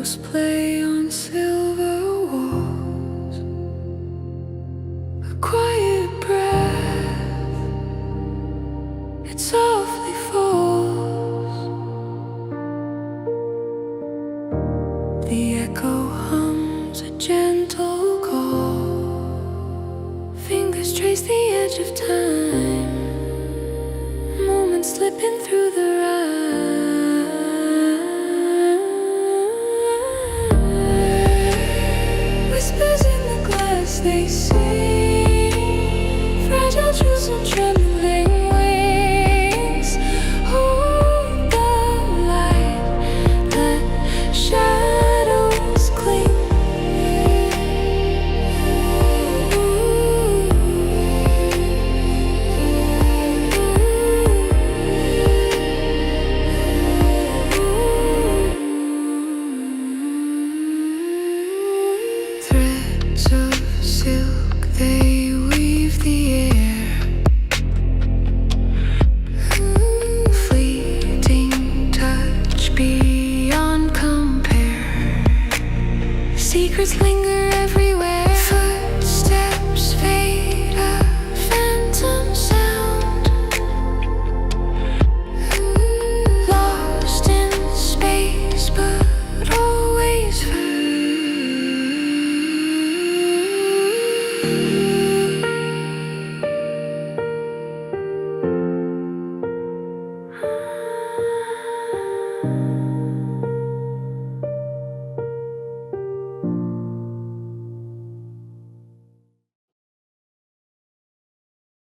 Shadows play on silver walls. A quiet breath, it softly falls. The echo hums a gentle call. Fingers trace the edge of time, moments slipping through the